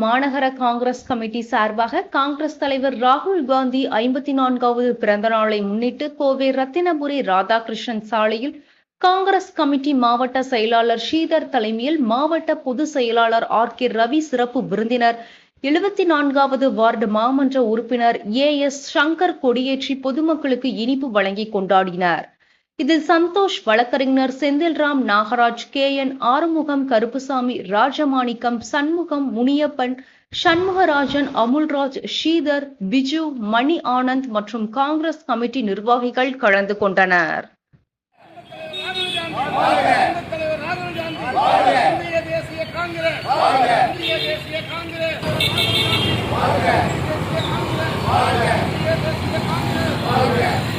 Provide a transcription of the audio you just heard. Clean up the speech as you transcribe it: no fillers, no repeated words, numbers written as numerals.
மாநகர காங்கிரஸ் கமிட்டி சார்பாக காங்கிரஸ் தலைவர் ராகுல் காந்தி 54வது பிறந்த நாளை முன்னிட்டு கோவை ரத்தினபுரி ராதாகிருஷ்ணன் சாலையில் காங்கிரஸ் கமிட்டி மாவட்ட செயலாளர் ஸ்ரீதர் தலைமையில் மாவட்ட பொதுச் செயலாளர் ஆர்.கே. ரவி சிறப்பு விருந்தினர் 74வது வார்டு மாமன்ற உறுப்பினர் ஏ.எஸ். சங்கர் கொடியேற்றி பொதுமக்களுக்கு இனிப்பு வழங்கி கொண்டாடினர். இதில் சந்தோஷ், வழக்கறிஞர் செந்தில்ராம், நாகராஜ், கே.என். ஆறுமுகம், கருப்புசாமி, ராஜமாணிக்கம், சண்முகம், முனியப்பன், சண்முகராஜன், அமுல்ராஜ், ஸ்ரீதர், பிஜு, மணி ஆனந்த் மற்றும் காங்கிரஸ் கமிட்டி நிர்வாகிகள் கலந்து கொண்டனர். வாழ்க!